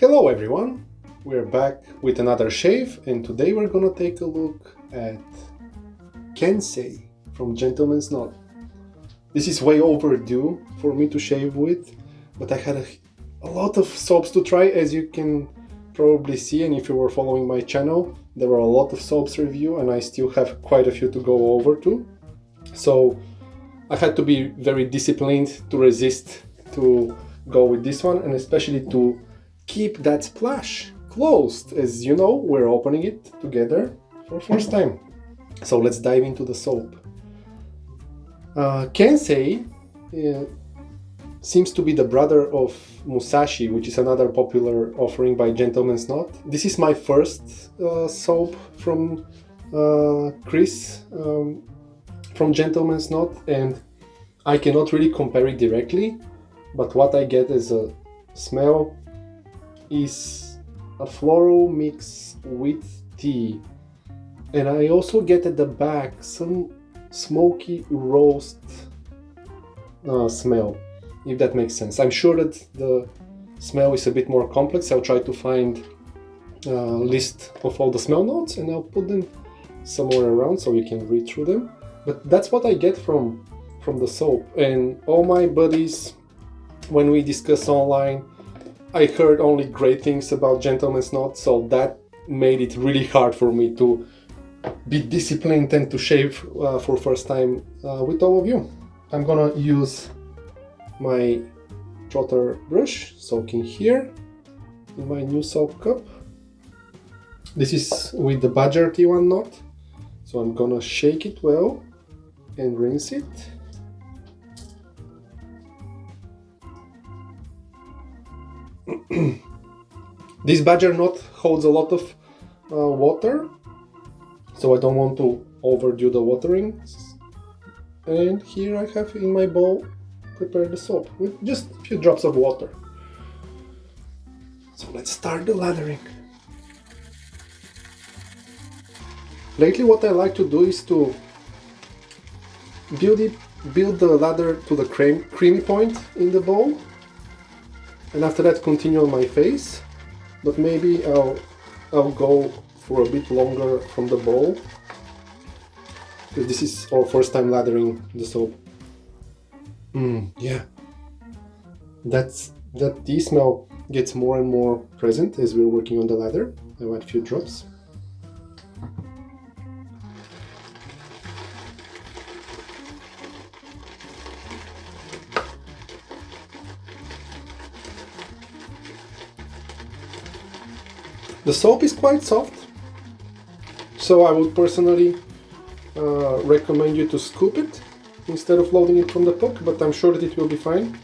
Hello everyone, we're back with another shave and today we're gonna take a look at Kensei from Gentleman's Knot. This is way overdue for me to shave with, but I had a lot of soaps to try, as you can probably see, and if you were following my channel, there were a lot of soaps review and I still have quite a few to go over to. So I had to be very disciplined to resist to go with this one, and especially to keep that splash closed. As you know, we're opening it together for the first time. So let's dive into the soap. Kensei seems to be the brother of Musashi, which is another popular offering by Gentleman's Knot. This is my first soap from Chris from Gentleman's Knot, and I cannot really compare it directly, but what I get as a smell is a floral mix with tea, and I also get at the back some smoky roast smell, if that makes sense. I'm sure that the smell is a bit more complex. I'll try to find a list of all the smell notes and I'll put them somewhere around so you can read through them, but that's what I get from the soap. And all my buddies, when we discuss online, I heard only great things about Gentleman's Knot, so that made it really hard for me to be disciplined and to shave for first time with all of you. I'm gonna use my Trotter brush, soaking here in my new soap cup. This is with the Badger T1 knot, so I'm gonna shake it well and rinse it. This Badger knot holds a lot of water, so I don't want to overdo the watering. And here I have in my bowl prepared the soap with just a few drops of water. So let's start the lathering. Lately what I like to do is to build the lather to the creamy point in the bowl, and after that continue on my face, but maybe I'll go for a bit longer from the bowl, because this is our first time lathering the soap. Yeah, that tea smell gets more and more present as we're working on the lather. I'll add a few drops. The soap is quite soft, so I would personally recommend you to scoop it instead of loading it from the puck, but I'm sure that it will be fine.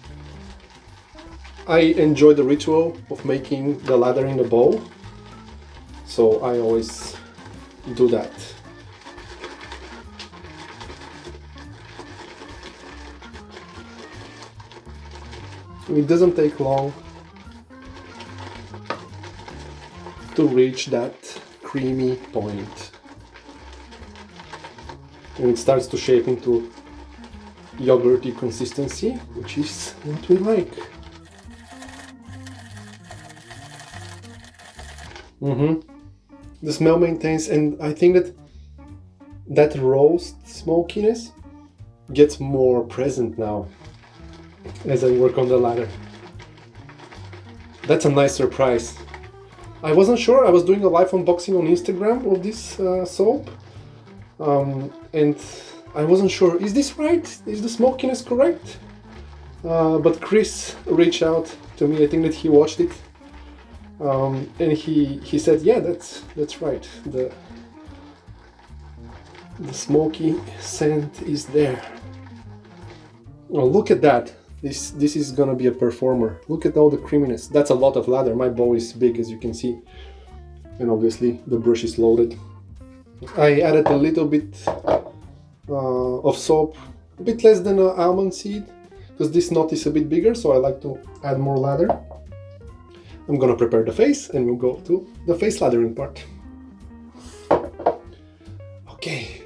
I enjoy the ritual of making the lather in the bowl, so I always do that. It doesn't take long to reach that creamy point, and it starts to shape into yogurty consistency, which is what we like. The smell maintains, and I think that roast smokiness gets more present now as I work on the lather. That's a nice surprise. I wasn't sure. I was doing a live unboxing on Instagram of this soap, and I wasn't sure, is this right? Is the smokiness correct? But Chris reached out to me. I think that he watched it, and he said, yeah, that's right. The smoky scent is there. Oh, look at that. This is gonna be a performer. Look at all the creaminess. That's a lot of lather. My bowl is big, as you can see, and obviously the brush is loaded. I added a little bit of soap, a bit less than an almond seed, because this knot is a bit bigger, so I like to add more lather. I'm gonna prepare the face and we'll go to the face lathering part. Okay.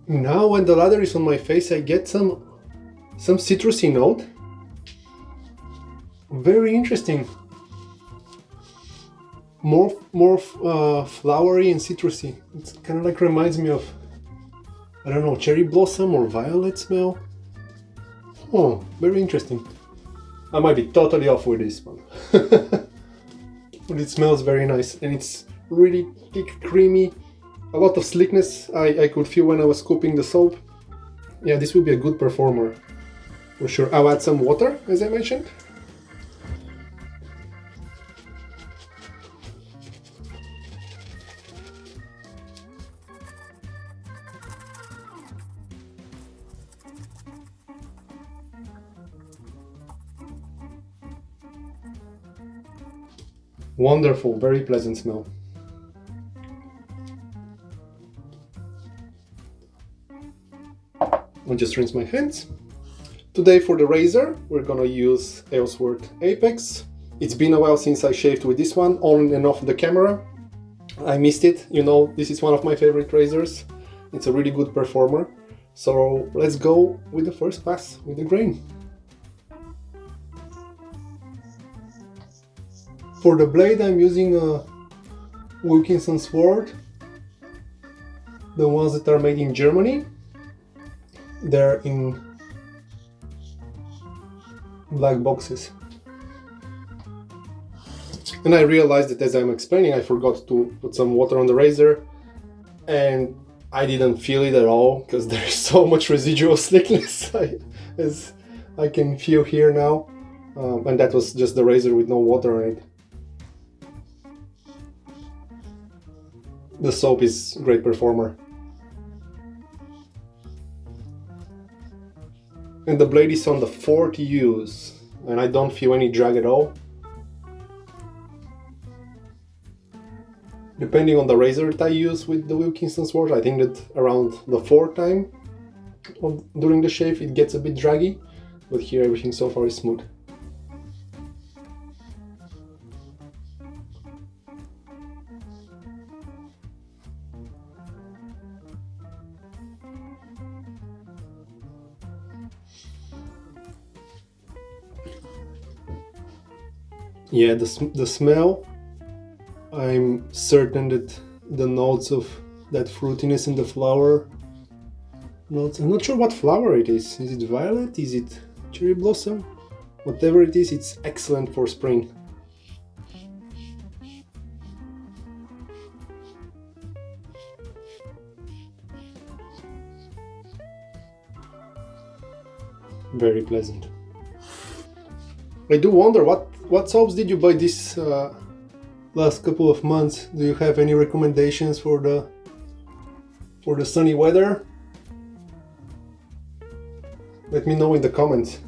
Now when the lather is on my face, I get some citrusy note. Very interesting. More flowery and citrusy. It's kind of like reminds me of, I don't know, cherry blossom or violet smell. Oh, very interesting. I might be totally off with this one. But it smells very nice and it's really thick, creamy. A lot of slickness I could feel when I was scooping the soap. Yeah, this will be a good performer for sure. I'll add some water, as I mentioned. Wonderful, very pleasant smell. I'll just rinse my hands. Today for the razor, we're gonna use Aylsworth Apex. It's been a while since I shaved with this one, on and off the camera. I missed it, you know, this is one of my favorite razors. It's a really good performer. So let's go with the first pass, with the grain. For the blade, I'm using a Wilkinson sword. The ones that are made in Germany. They're in black boxes. And I realized that as I'm explaining, I forgot to put some water on the razor, and I didn't feel it at all because there's so much residual slickness as I can feel here now. And that was just the razor with no water on it. The soap is a great performer. And the blade is on the 4th use, and I don't feel any drag at all. Depending on the razor that I use with the Wilkinson sword, I think that around the 4th time during the shave it gets a bit draggy, but here everything so far is smooth. Yeah, the smell, I'm certain that the notes of that fruitiness in the flower notes, I'm not sure what flower it is. Is it violet? Is it cherry blossom? Whatever it is, it's excellent for spring. Very pleasant. I do wonder what soaps did you buy this last couple of months? Do you have any recommendations for the sunny weather? Let me know in the comments.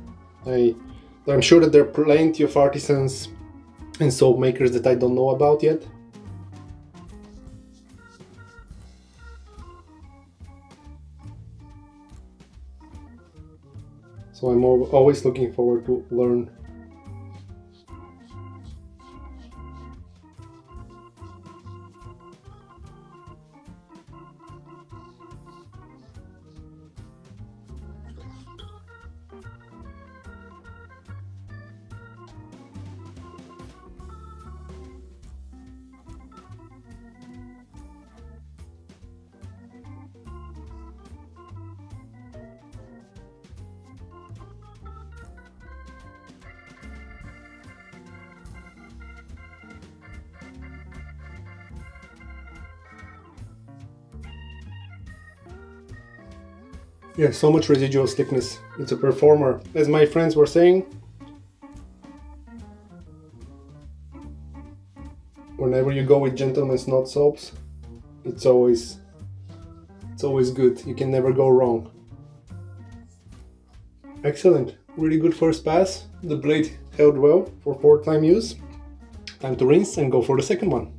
I'm sure that there are plenty of artisans and soap makers that I don't know about yet. So I'm always looking forward to learn. Yeah, so much residual slickness. It's a performer. As my friends were saying, whenever you go with gentlemen's knot soaps, it's always good. You can never go wrong. Excellent. Really good first pass. The blade held well for 4th time use. Time to rinse and go for the second one.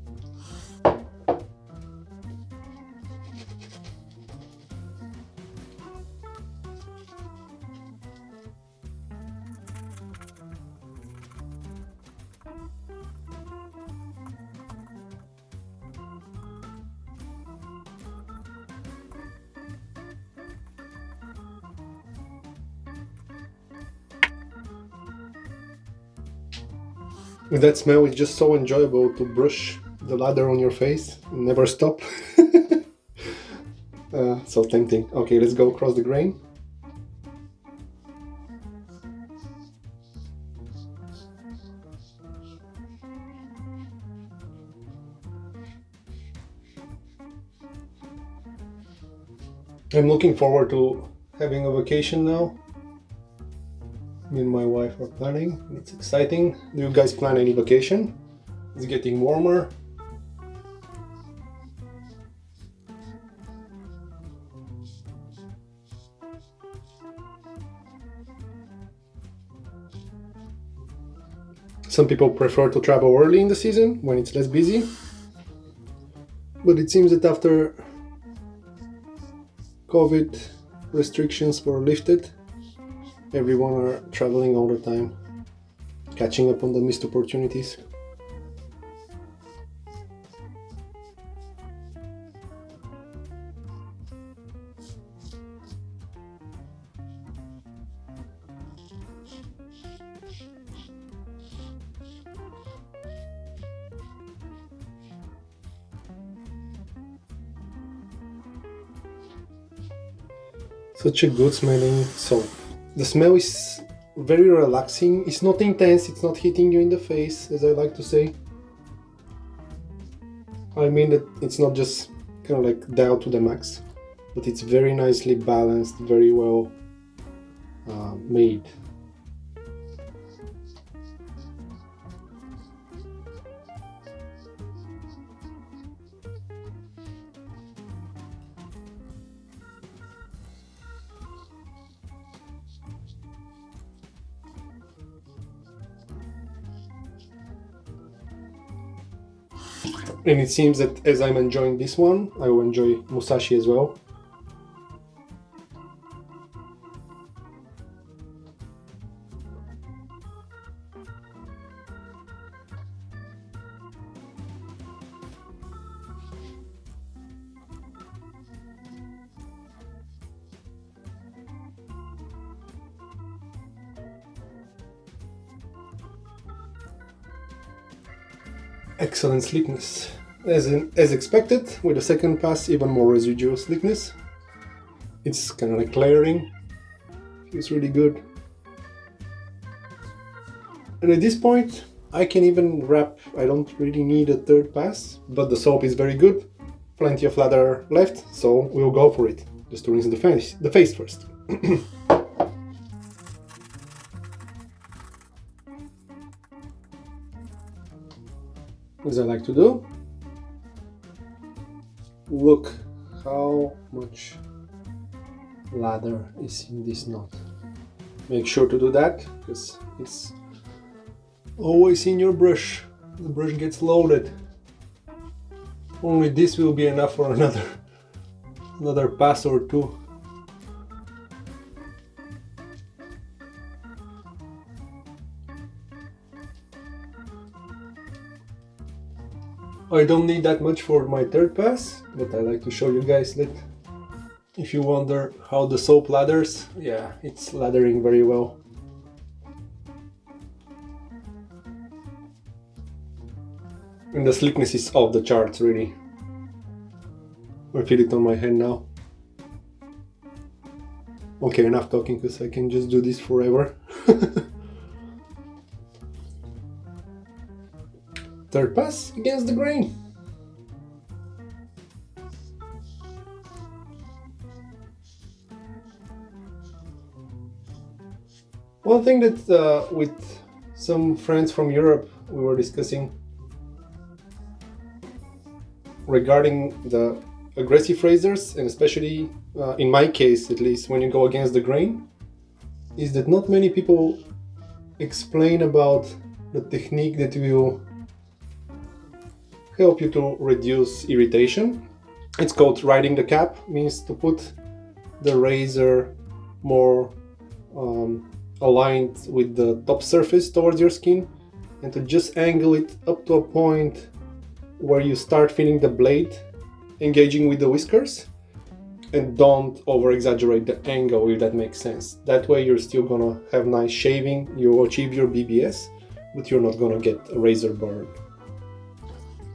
With that smell, it's just so enjoyable to brush the lather on your face and never stop. So tempting. Okay, let's go across the grain. I'm looking forward to having a vacation now. Me and my wife are planning. It's exciting. Do you guys plan any vacation? It's getting warmer. Some people prefer to travel early in the season when it's less busy. But it seems that after COVID restrictions were lifted, everyone are traveling all the time, catching up on the missed opportunities. Such a good smelling soap. The smell is very relaxing. It's not intense, it's not hitting you in the face, as I like to say. I mean that it's not just kind of like dialed to the max, but it's very nicely balanced, very well made. And it seems that as I'm enjoying this one, I will enjoy Musashi as well. Excellent slickness. As expected, with the second pass, even more residual slickness. It's kind of like layering. Feels really good. And at this point, I can even wrap. I don't really need a third pass, but the soap is very good. Plenty of lather left, so we'll go for it. Just to rinse the face first. As I like to do. Look how much lather is in this knot. Make sure to do that, because it's always in your brush. The brush gets loaded. Only this will be enough for another pass or two. I don't need that much for my third pass, but I like to show you guys that if you wonder how the soap lathers, yeah, it's lathering very well. And the slickness is off the charts, really. I feel it on my hand now. Okay, enough talking, because I can just do this forever. Third pass against the grain. One thing that with some friends from Europe we were discussing regarding the aggressive razors, and especially in my case at least, when you go against the grain, is that not many people explain about the technique that will help you to reduce irritation. It's called riding the cap, means to put the razor more aligned with the top surface towards your skin, and to just angle it up to a point where you start feeling the blade engaging with the whiskers, and don't over exaggerate the angle, if that makes sense. That way you're still gonna have nice shaving, you achieve your BBS, but you're not gonna get a razor burn.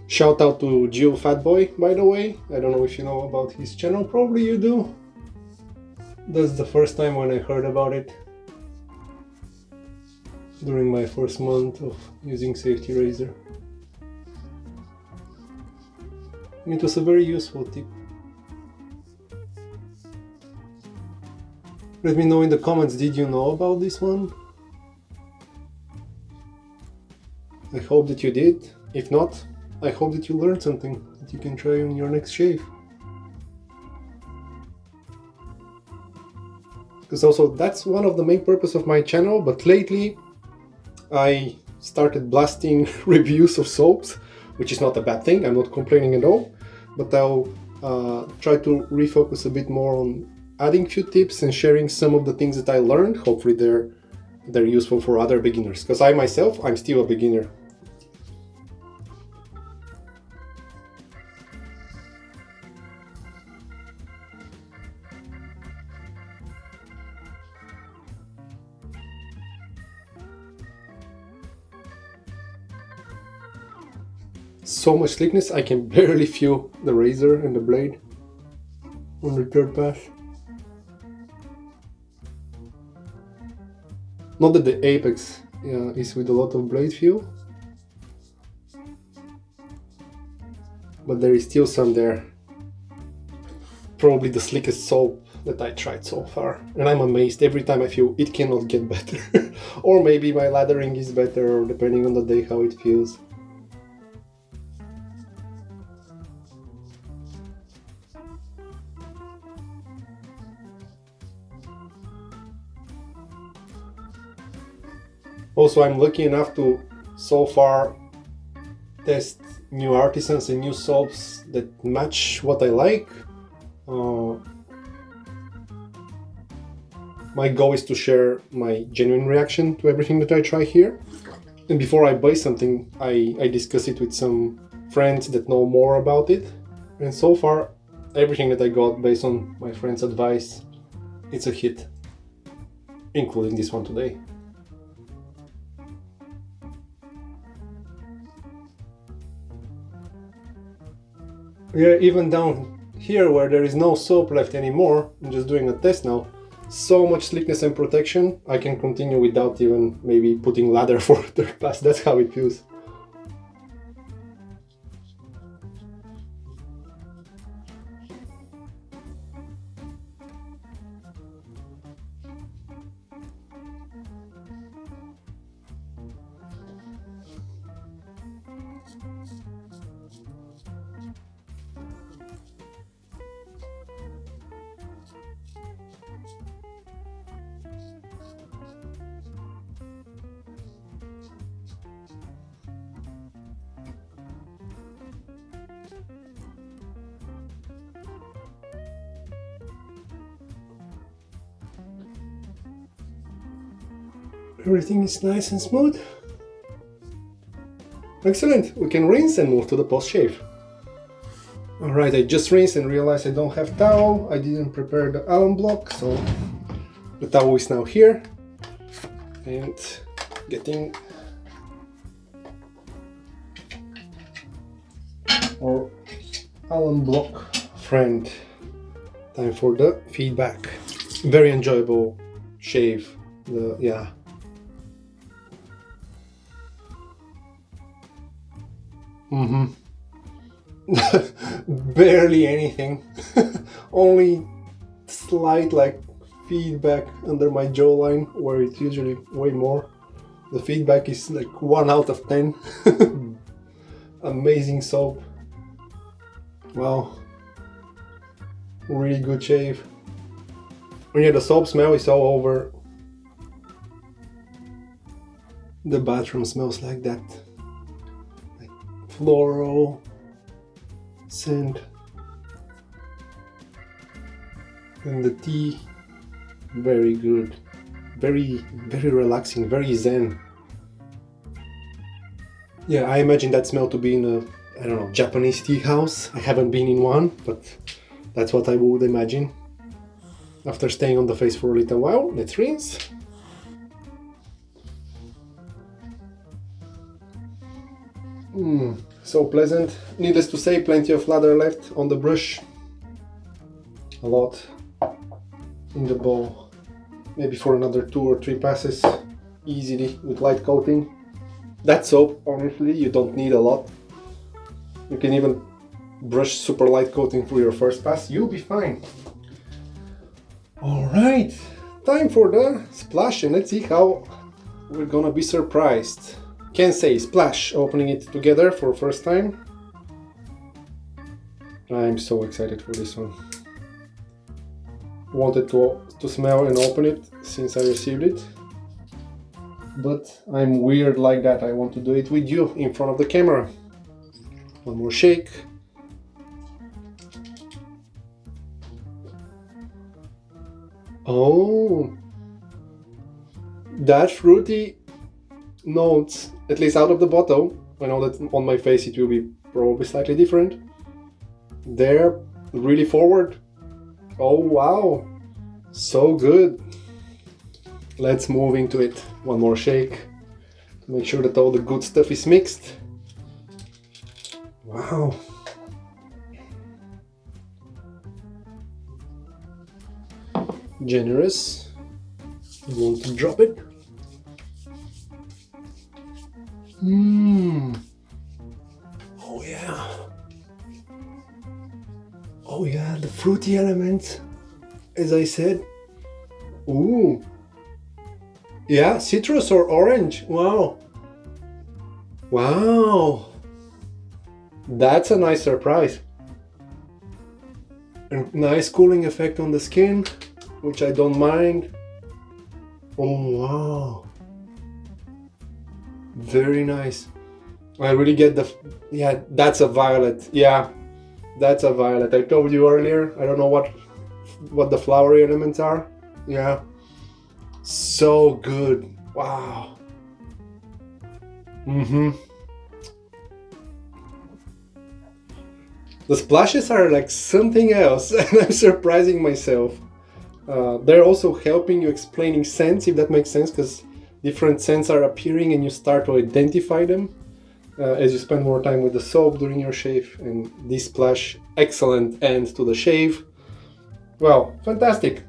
Shout out to Geo Fatboy, by the way. I don't know if you know about his channel, probably you do. That's the first time when I heard about it. During my first month of using safety razor. It was a very useful tip. Let me know in the comments, did you know about this one? I hope that you did. If not, I hope that you learned something that you can try on your next shave. Because also that's one of the main purpose of my channel, but lately I started blasting reviews of soaps, which is not a bad thing, I'm not complaining at all, but I'll try to refocus a bit more on adding few tips and sharing some of the things that I learned. Hopefully they're useful for other beginners, because I myself, I'm still a beginner. So much slickness, I can barely feel the razor and the blade on the third pass. Not that the apex is with a lot of blade feel, but there is still some there. Probably the slickest soap that I tried so far, and I'm amazed every time I feel it cannot get better. Or maybe my lathering is better, or depending on the day how it feels. Also, I'm lucky enough to, so far, test new artisans and new soaps that match what I like. My goal is to share my genuine reaction to everything that I try here. And before I buy something, I discuss it with some friends that know more about it. And so far, everything that I got based on my friends' advice, it's a hit. Including this one today. Yeah, even down here where there is no soap left anymore, I'm just doing a test now, so much slickness and protection, I can continue without even maybe putting lather for a third pass. That's how it feels. Everything is nice and smooth. Excellent, we can rinse and move to the post-shave. Alright, I just rinsed and realized I don't have towel. I didn't prepare the Allen block, so the towel is now here. And getting our Allen block friend. Time for the feedback. Very enjoyable shave. Yeah. Barely anything. Only slight like feedback under my jawline, where it's usually way more. The feedback is like 1 out of 10. Amazing soap. Wow. Really good shave. And yeah, the soap smell is all over. The bathroom smells like that. Like floral scent. And the tea, very good. Very relaxing, very zen. Yeah, I imagine that smell to be in a, I don't know, Japanese tea house. I haven't been in one, but that's what I would imagine. After staying on the face for a little while, let's rinse. So pleasant. Needless to say, plenty of lather left on the brush. A lot in the bowl. Maybe for another 2 or 3 passes easily with light coating. That soap, honestly, you don't need a lot. You can even brush super light coating for your first pass, you'll be fine. Alright, time for the splash, and let's see how we're gonna be surprised. Kensei Splash, opening it together for first time. I'm so excited for this one. Wanted to smell and open it since I received it, but I'm weird like that. I want to do it with you in front of the camera. One more shake. Oh, that fruity notes, at least out of the bottle. I know that on my face it will be probably slightly different. They're really forward. Oh wow, so good. Let's move into it. One more shake to make sure that all the good stuff is mixed. Wow. Generous. You want to drop it? Oh yeah. Oh yeah, the fruity element, as I said. Ooh. Yeah, citrus or orange. Wow. Wow. That's a nice surprise. A nice cooling effect on the skin, which I don't mind. Oh wow. Very nice. I really get the... Yeah, that's a violet. Yeah, that's a violet. I told you earlier, I don't know what the flowery elements are. Yeah. So good. Wow. The splashes are like something else, and I'm surprising myself. They're also helping you explaining scents, if that makes sense, because different scents are appearing and you start to identify them as you spend more time with the soap during your shave. And this splash, excellent end to the shave. Well, fantastic.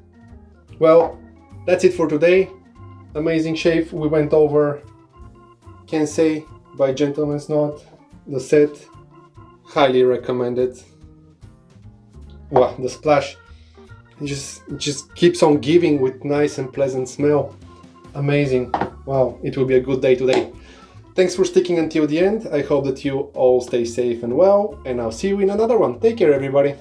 Well, that's it for today. Amazing shave. We went over Kensei by Gentleman's Knot, the set. Highly recommended. Wow, the splash just keeps on giving with nice and pleasant smell. Amazing. Wow, it will be a good day today. Thanks for sticking until the end. I hope that you all stay safe and well, and I'll see you in another one. Take care, everybody.